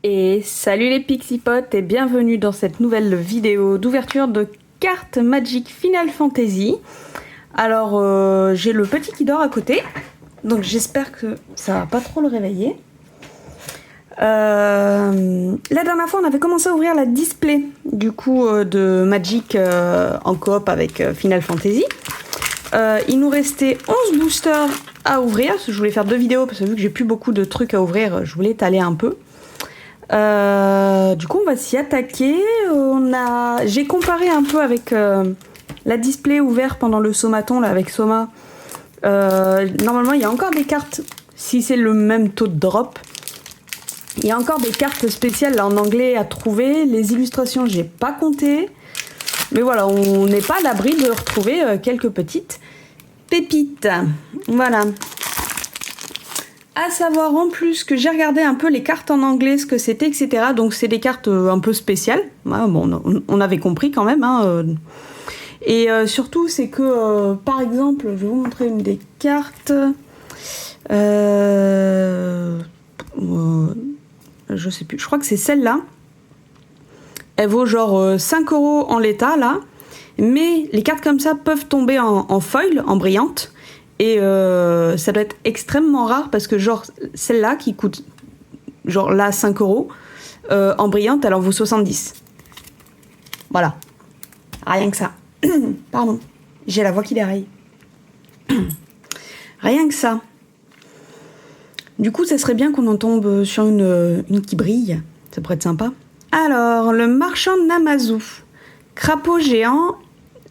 Et salut les Pixipotes et bienvenue dans cette nouvelle vidéo d'ouverture de cartes Magic Final Fantasy. Alors j'ai le petit qui dort à côté, donc j'espère que ça va pas trop le réveiller. La dernière fois on avait commencé à ouvrir la display du coup de Magic en coop avec Final Fantasy. Il nous restait 11 boosters à ouvrir, parce que je voulais faire 2 vidéos parce que vu que j'ai plus beaucoup de trucs à ouvrir, je voulais étaler un peu. Du coup on va s'y attaquer. J'ai comparé un peu avec la display ouverte pendant le Somaton là, avec Soma. Normalement il y a encore des cartes, si c'est le même taux de drop, il y a encore des cartes spéciales là en anglais à trouver. Les illustrations j'ai pas compté, mais voilà, on n'est pas à l'abri de retrouver quelques petites pépites. Voilà. À savoir en plus que j'ai regardé un peu les cartes en anglais, ce que c'était, etc. Donc c'est des cartes un peu spéciales. Ouais, bon, on avait compris quand même. Hein. Et surtout, c'est que, par exemple, je vais vous montrer une des cartes. Je sais plus, je crois que c'est celle-là. Elle vaut genre 5 € en l'état, là. Mais les cartes comme ça peuvent tomber en foil, en brillante. Et ça doit être extrêmement rare parce que genre celle-là qui coûte genre là 5 € en brillante, elle en vaut 70. Voilà. Rien que ça. Pardon. J'ai la voix qui déraille. Rien que ça. Du coup, ça serait bien qu'on en tombe sur une qui brille. Ça pourrait être sympa. Alors, le marchand Namazu. Crapaud géant.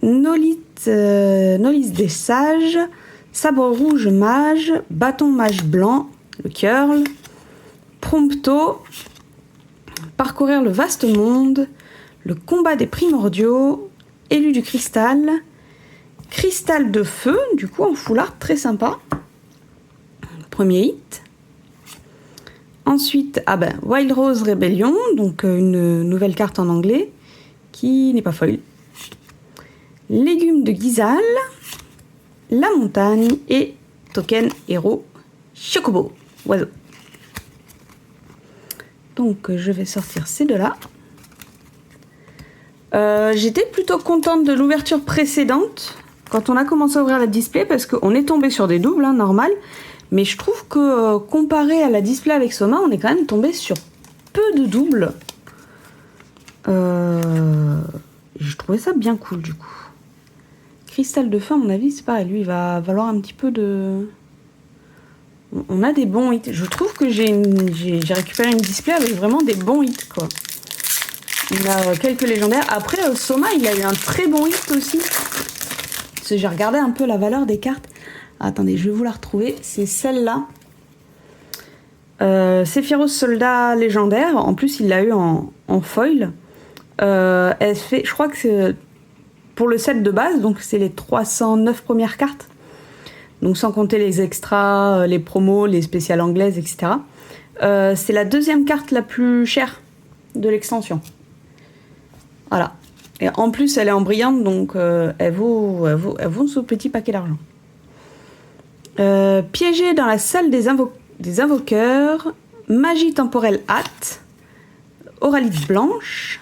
Nolis des sages. Sabre rouge mage, bâton mage blanc, le curl, prompto, parcourir le vaste monde, le combat des primordiaux, élu du cristal, cristal de feu, du coup en foulard, très sympa. Premier hit. Ensuite, Wild Rose Rebellion, donc une nouvelle carte en anglais, qui n'est pas folle. Légumes de Gizal. La montagne et token héros Chocobo, oiseau. Donc je vais sortir ces deux-là. J'étais plutôt contente de l'ouverture précédente, quand on a commencé à ouvrir la display, parce qu'on est tombé sur des doubles, hein, normal. Mais je trouve que comparé à la display avec Soma, on est quand même tombé sur peu de doubles. Je trouvais ça bien cool du coup. Cristal de feu, à mon avis, c'est pareil. Lui, il va valoir un petit peu de... On a des bons hits. Je trouve que j'ai récupéré une display avec vraiment des bons hits, quoi. On a quelques légendaires. Après, Soma, il a eu un très bon hit aussi. Parce que j'ai regardé un peu la valeur des cartes. Attendez, je vais vous la retrouver. C'est celle-là. Sephiroth soldat légendaire. En plus, il l'a eu en foil. Elle fait... Je crois que c'est... Pour le set de base, donc c'est les 309 premières cartes, donc sans compter les extras, les promos, les spéciales anglaises, etc. C'est la deuxième carte la plus chère de l'extension. Voilà. Et en plus, elle est en brillante, donc elle vaut ce petit paquet d'argent. Piégé dans la salle des invoqueurs, magie temporelle hâte, Auralite blanche,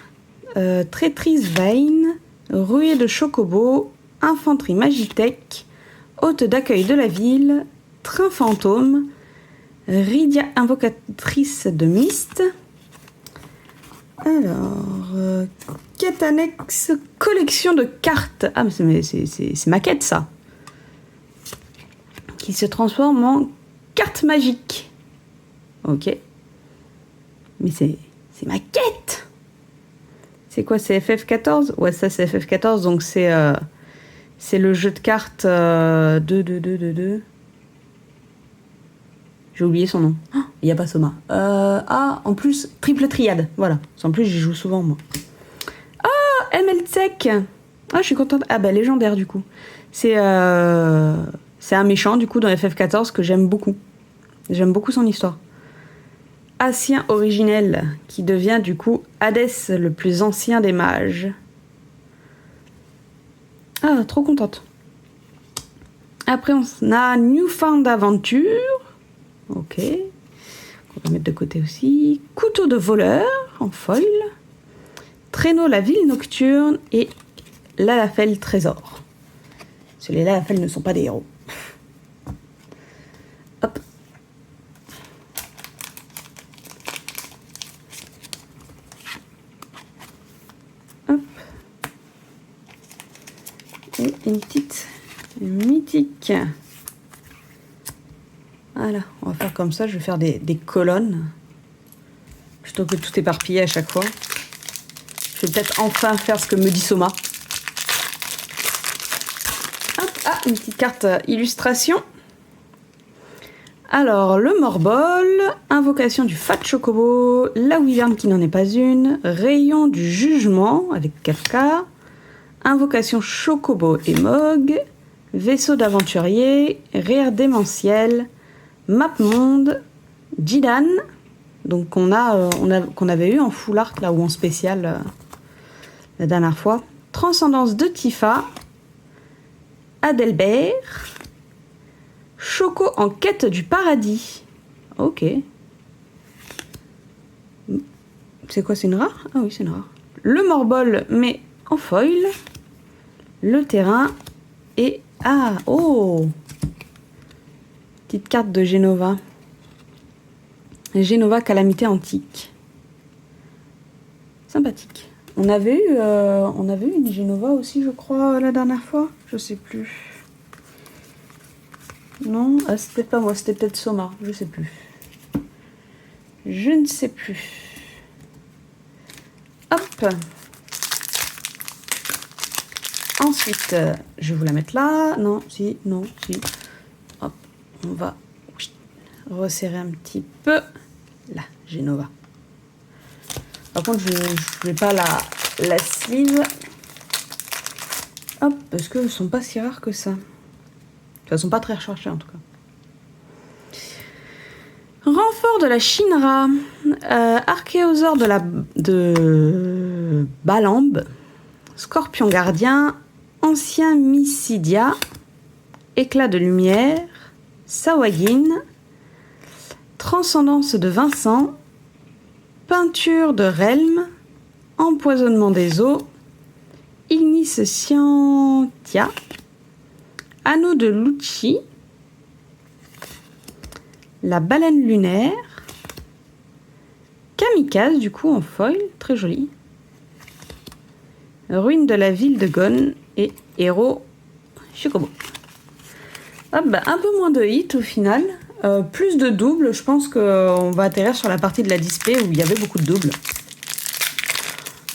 traîtrise Veine, ruée de Chocobo, infanterie Magitech, hôte d'accueil de la ville, train fantôme, Rydia invocatrice de Mist. Alors, quête annexe, collection de cartes. Ah, mais c'est ma quête, ça. Qui se transforme en carte magique. Ok. Mais c'est ma quête. C'est quoi, c'est FF14? Ouais, ça c'est FF14, donc c'est le jeu de cartes J'ai oublié son nom. Il n'y a pas Soma. En plus, triple triade, voilà. En plus, j'y joue souvent, moi. Ah, MLTech. Ah, je suis contente. Ah, légendaire, du coup. C'est un méchant, du coup, dans FF14 que j'aime beaucoup. J'aime beaucoup son histoire. Ancien originel, qui devient du coup Hadès, le plus ancien des mages. Ah, trop contente. Après, on a Newfound Aventure. Ok. On va mettre de côté aussi. Couteau de voleur en foil. Traîneau la ville nocturne et Lalafell trésor. Parce que les Lalafell ne sont pas des héros. Hop. Hop. Et une petite mythique. Voilà, on va faire comme ça. Je vais faire des colonnes. Plutôt que de tout éparpiller à chaque fois. Je vais peut-être enfin faire ce que me dit Soma. Hop, ah, une petite carte illustration. Alors, le Morbol, invocation du Fat Chocobo, la Wyvern qui n'en est pas une, rayon du jugement avec Kafka, invocation Chocobo et Mog, vaisseau d'aventurier, rire démentiel, map monde, Jidan, donc qu'on avait eu en full art là ou en spécial la dernière fois, transcendance de Tifa, Adelbert, Choco en quête du paradis. Ok. C'est quoi, c'est une rare? Ah oui, c'est une rare. Le Morbol, mais en foil. Le terrain. Et... Ah, oh! Petite carte de Genova. Genova, calamité antique. Sympathique. On avait eu une Genova aussi, je crois, la dernière fois. Je sais plus. Non, ah, c'était pas moi, c'était peut-être Soma, je sais plus. Je ne sais plus. Hop. Ensuite, je vais vous la mettre là. Non, si, non, si. Hop, on va resserrer un petit peu. Là, Genova. Par contre, je ne vais pas la sleeve. Hop, parce qu'elles ne sont pas si rares que ça. Elles sont pas très recherchées en tout cas. Renfort de la Shinra, Archéosaure de Balamb, Scorpion gardien, Ancien Mysidia, Éclat de lumière, Sawagin, Transcendance de Vincent, Peinture de Relm, Empoisonnement des eaux, Ignis Scientia, Anneau de Lucci, la baleine lunaire, Kamikaze du coup en foil, très joli, Ruine de la ville de Gon et Héros Chocobo. Ah bah, un peu moins de hits au final, plus de doubles, je pense qu'on va atterrir sur la partie de la display où il y avait beaucoup de doubles.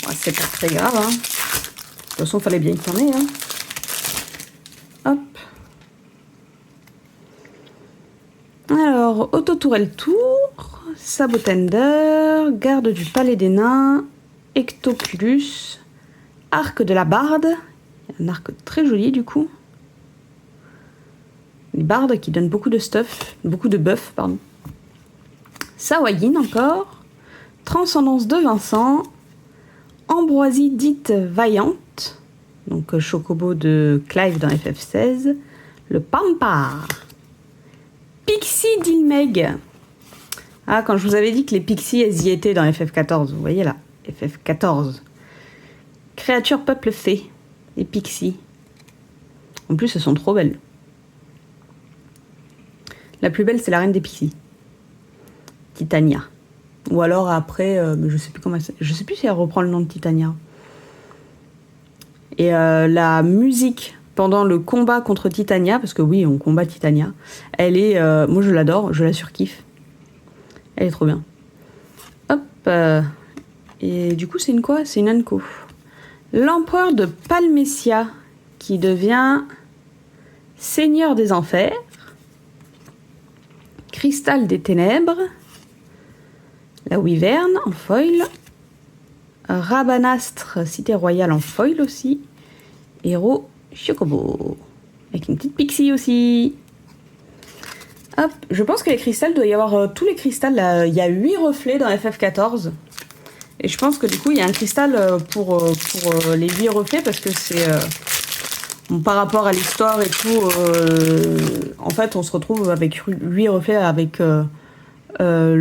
Ouais, c'est pas très grave, hein. De toute façon il fallait bien qu'il y en ait, hein. Hop. Alors, Autotourelle Tour, Sabotender, Garde du Palais des Nains, Ectoculus, Arc de la Barde, un arc très joli du coup. Les bardes qui donnent beaucoup de stuff, beaucoup de buff, pardon. Sawagin encore, Transcendance de Vincent, Ambroisie dite vaillante, donc Chocobo de Clive dans FF16, le Pampar, Pixie d'Ilmeg. Ah, quand je vous avais dit que les Pixies, elles y étaient dans FF14, vous voyez là, FF14. Créature peuple fée, les Pixies. En plus, elles sont trop belles. La plus belle, c'est la reine des Pixies, Titania. Ou alors après, mais je sais plus comment, je sais plus si elle reprend le nom de Titania. Et la musique pendant le combat contre Titania, parce que oui, on combat Titania, elle est, moi je l'adore, je la surkiffe. Elle est trop bien. Hop. Et du coup, c'est une quoi? C'est une Anko. L'empereur de Palmesia, qui devient seigneur des enfers. Cristal des ténèbres. La Wyvern en foil. Rabanastre, cité royale en foil aussi. Héros Chocobo. Avec une petite Pixie aussi. Hop, je pense que les cristals, doit y avoir tous les cristals. Il y a 8 reflets dans FF14. Et je pense que du coup, il y a un cristal pour les 8 reflets parce que c'est... bon, par rapport à l'histoire et tout, en fait, on se retrouve avec 8 reflets avec Un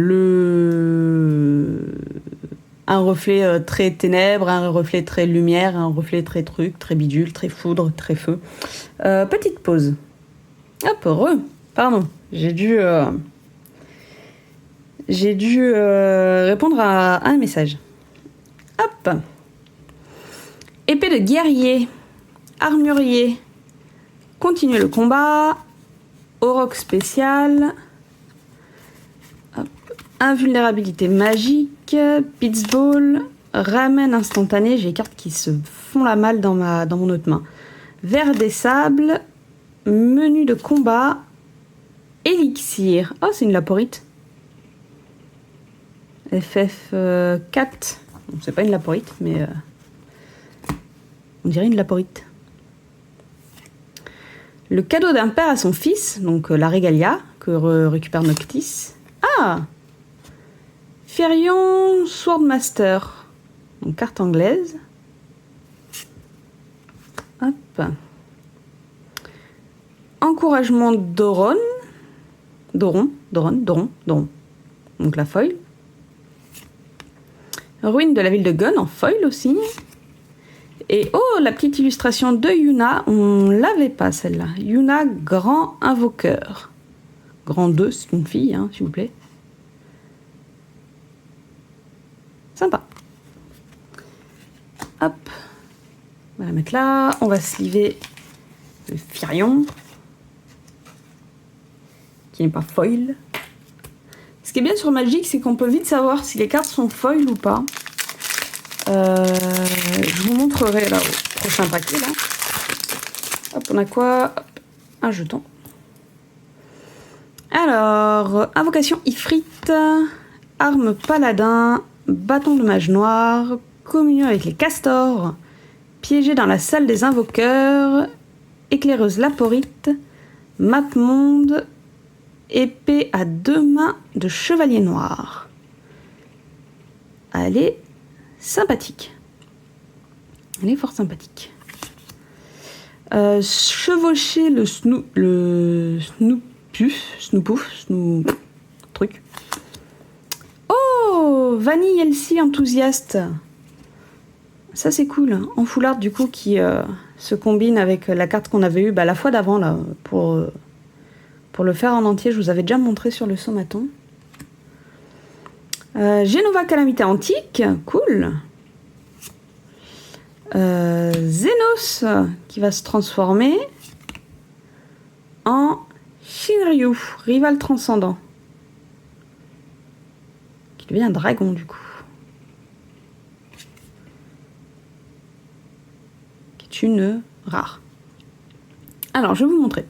reflet très ténèbres, un reflet très lumière, un reflet très truc, très bidule, très foudre, très feu. Petite pause. Hop, heureux. Pardon, j'ai dû répondre à un message. Hop. Épée de guerrier, armurier. Continuer le combat. Auroch spécial. Hop. Invulnérabilité magique. Blitzball. Ramène instantané. J'ai les cartes qui se font la malle dans mon autre main. Verre des sables. Menu de combat. Élixir. Oh, c'est une laporite. FF4. Bon, c'est pas une laporite, mais on dirait une laporite. Le cadeau d'un père à son fils, donc la régalia, que récupère Noctis. Ah, Firion Swordmaster, donc carte anglaise. Hop. Encouragement Doron. Donc la foil. Ruine de la ville de Gon en foil aussi. Et oh, la petite illustration de Yuna, on l'avait pas celle-là. Yuna, grand invoqueur. Grand 2, c'est une fille, hein, s'il vous plaît. Sympa. Hop. On va la mettre là. On va sliver le Firion. Qui n'est pas foil. Ce qui est bien sur Magic, c'est qu'on peut vite savoir si les cartes sont foil ou pas. Je vous montrerai là au prochain paquet là. Hop, on a quoi? Hop, un jeton. Alors, invocation Ifrit, arme paladin, bâton de mage noir, communion avec les castors, piégé dans la salle des invoqueurs, éclaireuse laporite, map monde, épée à 2 mains de chevalier noir. Elle est sympathique. Elle est fort sympathique. Chevaucher le Snoopouf, truc. Oh, Vanille Elsie enthousiaste. Ça c'est cool. En foulard du coup qui se combine avec la carte qu'on avait eue la fois d'avant là pour le faire en entier. Je vous avais déjà montré sur le sommaton. Genova Calamité Antique, cool. Xenos qui va se transformer en Shinryu, rival transcendant. Qui devient un dragon du coup. Qui est une rare. Alors je vais vous montrer.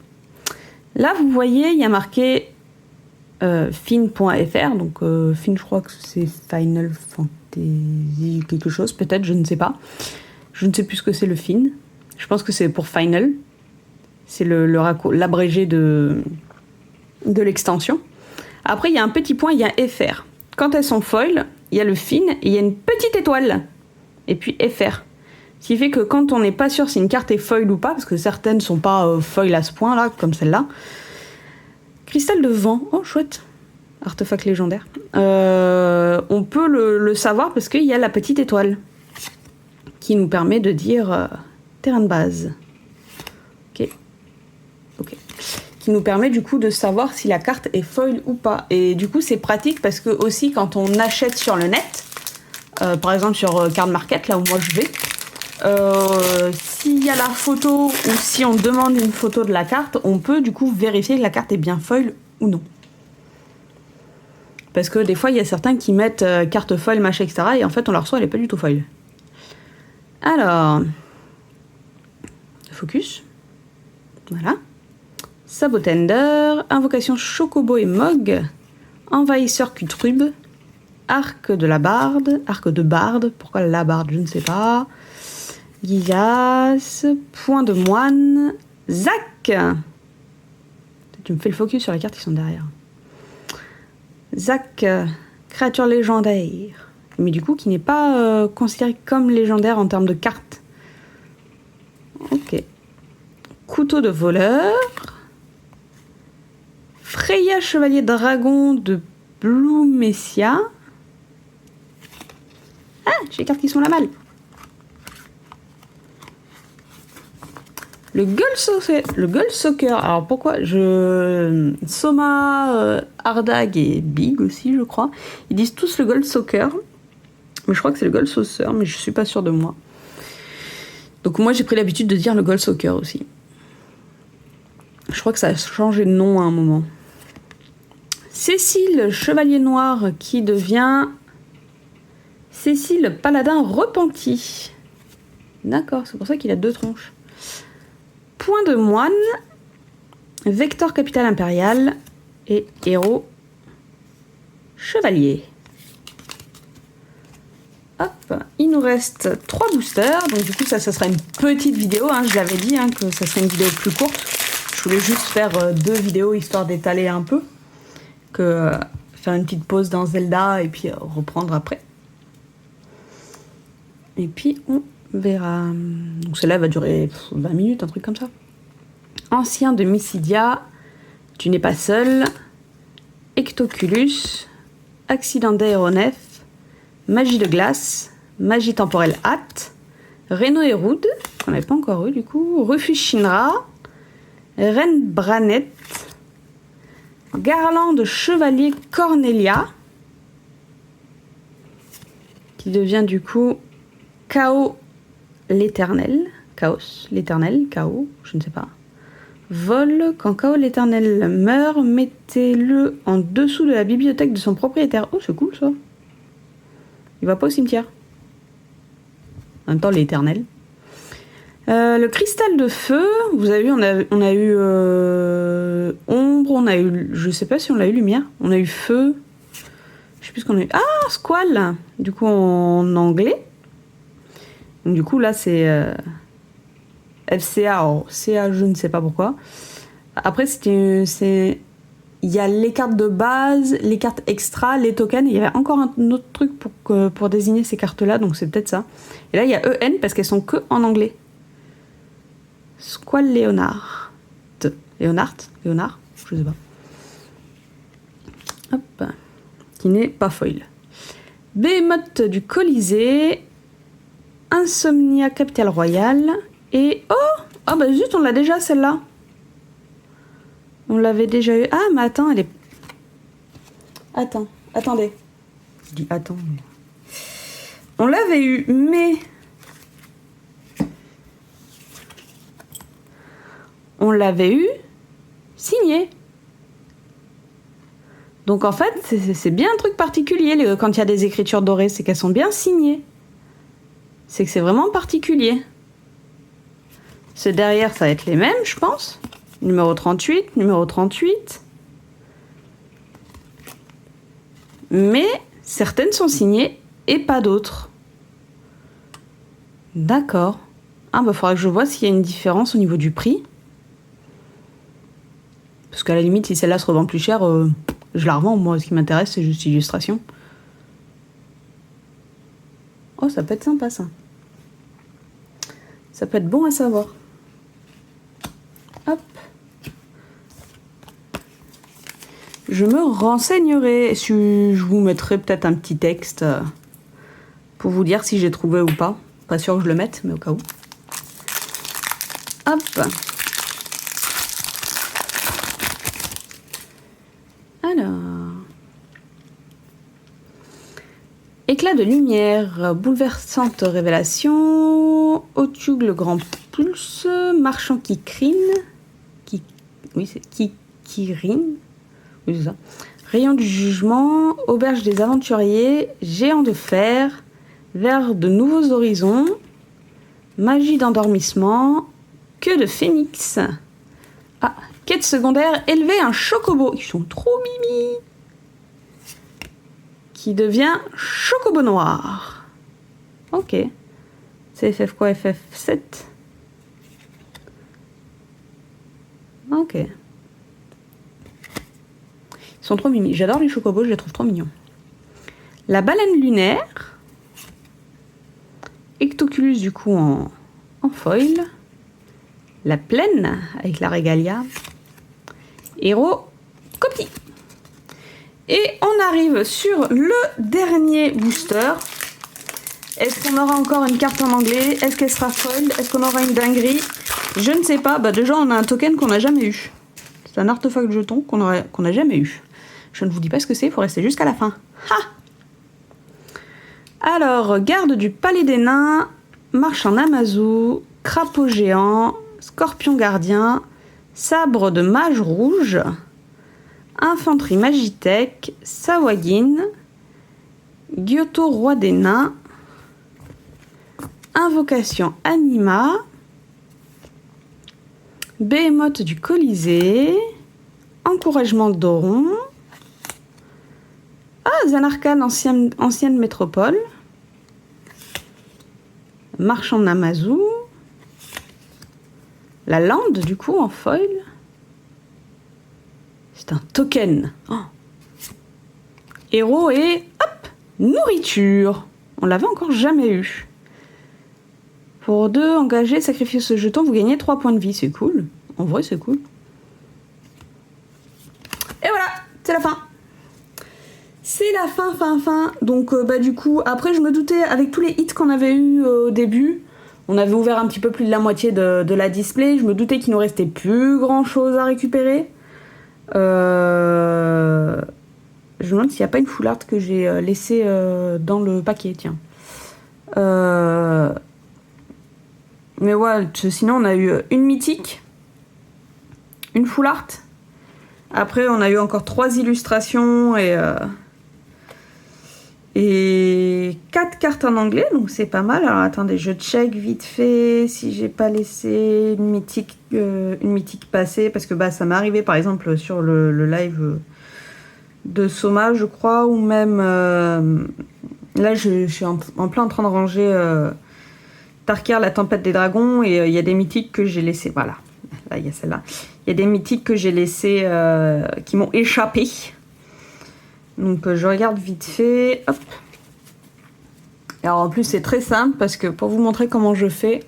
Là vous voyez, il y a marqué fin.fr, donc fin je crois que c'est Final Fantasy quelque chose, peut-être, je ne sais pas. Je ne sais plus ce que c'est le fin. Je pense que c'est pour Final. C'est l'abrégé de l'extension. Après, il y a un petit point, il y a FR. Quand elles sont foil, il y a le fin et il y a une petite étoile. Et puis FR. Ce qui fait que quand on n'est pas sûr si une carte est foil ou pas, parce que certaines ne sont pas foil à ce point-là, comme celle-là. Cristal de vent. Oh, chouette. Artefact légendaire. On peut le savoir parce qu'il y a la petite étoile qui nous permet de dire terrain de base. Ok. Qui nous permet du coup de savoir si la carte est foil ou pas. Et du coup, c'est pratique parce que aussi quand on achète sur le net, par exemple sur Card Market, là où moi je vais, s'il y a la photo ou si on demande une photo de la carte, on peut du coup vérifier que la carte est bien foil ou non. Parce que des fois, il y a certains qui mettent carte foil, machin, etc. Et en fait, on la reçoit, elle n'est pas du tout foil. Alors, focus. Voilà. Sabotender, invocation Chocobo et Mog, envahisseur Cutrube, arc de la barde, arc de barde, pourquoi la barde, je ne sais pas. Guillas, point de moine, Zac. Tu me fais le focus sur les cartes qui sont derrière. Zac, créature légendaire, mais du coup qui n'est pas considéré comme légendaire en termes de cartes. Ok. Couteau de voleur. Freya chevalier dragon de Blue Messia. Ah, j'ai les cartes qui sont là mal. Le Gold Soccer. Alors pourquoi Soma, Ardag et Big aussi, je crois. Ils disent tous le Gold Soccer. Mais je crois que c'est le Gold Saucer, mais je suis pas sûre de moi. Donc moi, j'ai pris l'habitude de dire le Gold Soccer aussi. Je crois que ça a changé de nom à un moment. Cécile, Chevalier Noir, qui devient Cécile, Paladin Repenti. D'accord, c'est pour ça qu'il a 2 tronches. Point de Moine, Vector Capital Impérial et Héros Chevalier. Hop, il nous reste 3 boosters, donc du coup ça sera une petite vidéo, hein, je l'avais dit que ça serait une vidéo plus courte. Je voulais juste faire 2 vidéos histoire d'étaler un peu, que faire une petite pause dans Zelda et puis reprendre après. Et puis on verra. Donc celle-là va durer 20 minutes, un truc comme ça. Ancien de Mysidia, Tu n'es pas seul, Ectoculus, Accident d'aéronef, Magie de glace, Magie temporelle hâte, Reno et Roud, qu'on n'avait pas encore eu du coup, Refuge Shinra, Reine Branette, Garland Chevalier Cornelia, qui devient du coup Chaos l'éternel, Chaos l'éternel, Chaos, je ne sais pas. Vol, quand Chaos l'éternel meurt, mettez-le en dessous de la bibliothèque de son propriétaire. Oh, c'est cool ça. Il va pas au cimetière. En même temps, l'éternel. Le cristal de feu, vous avez vu, on a eu ombre, on a eu, je sais pas si on l'a eu lumière, on a eu feu, je sais plus ce qu'on a eu. Ah, squall, du coup en anglais. Donc du coup là c'est FCA, alors CA je ne sais pas pourquoi. Après il y a les cartes de base, les cartes extra, les tokens, et il y avait encore un autre truc pour désigner ces cartes-là, donc c'est peut-être ça. Et là, il y a EN parce qu'elles sont que en anglais. Squall Léonard. Léonard, je sais pas. Hop. Qui n'est pas foil. Behemoth du Colisée. Insomnia Capitale Royale. Et... Oh bah zut, on l'a déjà celle-là. On l'avait déjà eu. Ah, mais attends, elle est... Attendez. Je dis attends. On l'avait eu, mais... On l'avait eu signé. Donc en fait, c'est bien un truc particulier quand il y a des écritures dorées, c'est qu'elles sont bien signées. C'est que c'est vraiment particulier. C'est derrière, ça va être les mêmes, je pense. Numéro 38, numéro 38. Mais certaines sont signées et pas d'autres. D'accord. Ah bah faudra que je vois s'il y a une différence au niveau du prix. Parce qu'à la limite, si celle-là se revend plus cher, je la revends. Moi, ce qui m'intéresse, c'est juste l'illustration. Oh, ça peut être sympa, ça. Ça peut être bon à savoir. Hop. Je me renseignerai. Je vous mettrai peut-être un petit texte pour vous dire si j'ai trouvé ou pas. Pas sûr que je le mette, mais au cas où. Hop. Alors. Éclat de lumière, bouleversante révélation, Otyug le grand pulse, marchand qui crine, oui c'est qui rine, oui c'est ça. Rayon du jugement, auberge des aventuriers, géant de fer, vers de nouveaux horizons, magie d'endormissement, queue de phénix. Ah, quête secondaire, élever un chocobo. Ils sont trop mimi. Qui devient chocobo noir. Ok. C'est FF quoi? FF7. Ok. Ils sont trop mimi. J'adore les chocobos, je les trouve trop mignons. La baleine lunaire. Ectoculus du coup en foil. La plaine avec la régalia. Héros copie. Et on arrive sur le dernier booster. Est-ce qu'on aura encore une carte en anglais? Est-ce qu'elle sera fold? Est-ce qu'on aura une dinguerie? Je ne sais pas. Bah déjà, on a un token qu'on n'a jamais eu. C'est un artefact jeton qu'on n'a jamais eu. Je ne vous dis pas ce que c'est, il faut rester jusqu'à la fin. Ha! Alors, garde du palais des nains, marche en Amazu, crapaud géant, scorpion gardien, sabre de mage rouge, infanterie magitech, Sawagin, Gyoto roi des nains, invocation anima, Behemoth du Colisée, encouragement d'Oron, Zanarkhan, ancienne métropole, marchand d'Amazu, la lande du coup en foil. C'est un token. Oh. Héros et hop, nourriture. On l'avait encore jamais eu. Pour 2, engagez, sacrifiez ce jeton, vous gagnez 3 points de vie. C'est cool. En vrai, c'est cool. Et voilà, c'est la fin. C'est la fin. Donc, du coup, après, je me doutais, avec tous les hits qu'on avait eu au début, on avait ouvert un petit peu plus de la moitié de la display. Je me doutais qu'il nous restait plus grand chose à récupérer. Je me demande s'il n'y a pas une full art que j'ai laissée dans le paquet, tiens. Mais ouais, sinon, on a eu une mythique, une full art. Après, on a eu encore 3 illustrations et 4 cartes en anglais, donc c'est pas mal. Alors attendez, je check vite fait si j'ai pas laissé une mythique passer, parce que ça m'est arrivé par exemple sur le live de Soma, je crois, ou même là je suis en plein en train de ranger Tarkir, la tempête des dragons, et il y a des mythiques que j'ai laissées. Voilà, là il y a celle-là. Il y a des mythiques que j'ai laissées qui m'ont échappé. Donc je regarde vite fait. Hop. Alors en plus c'est très simple parce que pour vous montrer comment je fais,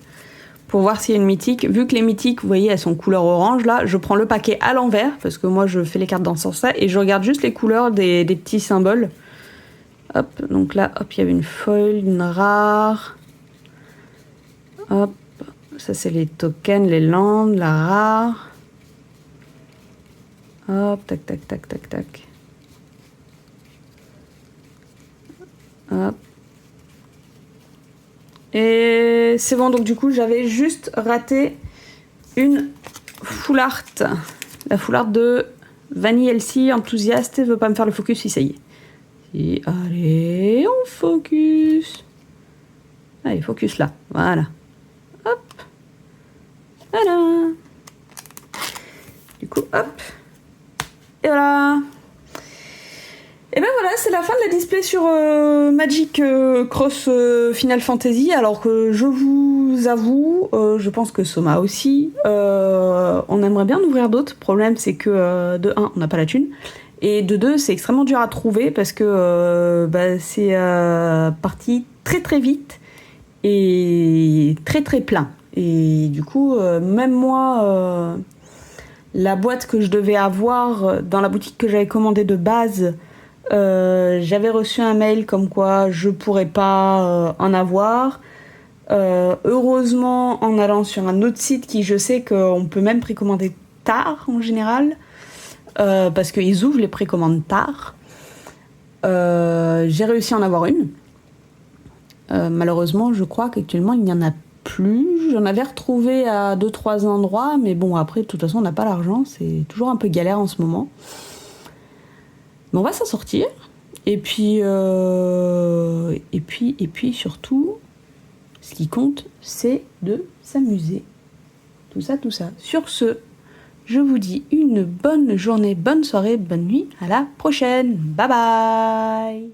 pour voir s'il y a une mythique, vu que les mythiques, vous voyez, elles sont couleur orange, là, je prends le paquet à l'envers, parce que moi je fais les cartes dans ce sens-là, et je regarde juste les couleurs des petits symboles. Hop, donc là, hop, il y avait une foil, une rare. Hop, ça c'est les tokens, les landes, la rare. Hop, tac, tac, tac, tac, tac. Hop. Et c'est bon, donc du coup j'avais juste raté une full art. La full art de Vanille Elsie, enthousiaste, veut pas me faire le focus, si ça y est. Et allez, on focus. Allez, focus là, voilà. Hop. Voilà. Du coup, hop. Et voilà. Et ben voilà, c'est la fin de la display sur Magic Cross Final Fantasy. Alors que je vous avoue, je pense que Soma aussi, on aimerait bien en ouvrir d'autres. Le problème, c'est que de 1, on n'a pas la thune. Et de 2, c'est extrêmement dur à trouver parce que c'est parti très très vite et très très plein. Et du coup, même moi, la boîte que je devais avoir dans la boutique que j'avais commandée de base, j'avais reçu un mail comme quoi je pourrais pas en avoir. Heureusement, en allant sur un autre site qui, je sais qu'on peut même précommander tard en général, parce qu'ils ouvrent les précommandes tard, j'ai réussi à en avoir une. Malheureusement, je crois qu'actuellement il n'y en a plus. J'en avais retrouvé à 2-3 endroits, mais bon, après de toute façon on n'a pas l'argent, c'est toujours un peu galère en ce moment. Mais on va s'en sortir. Et puis surtout, ce qui compte, c'est de s'amuser. Tout ça. Sur ce, je vous dis une bonne journée, bonne soirée, bonne nuit. À la prochaine. Bye bye.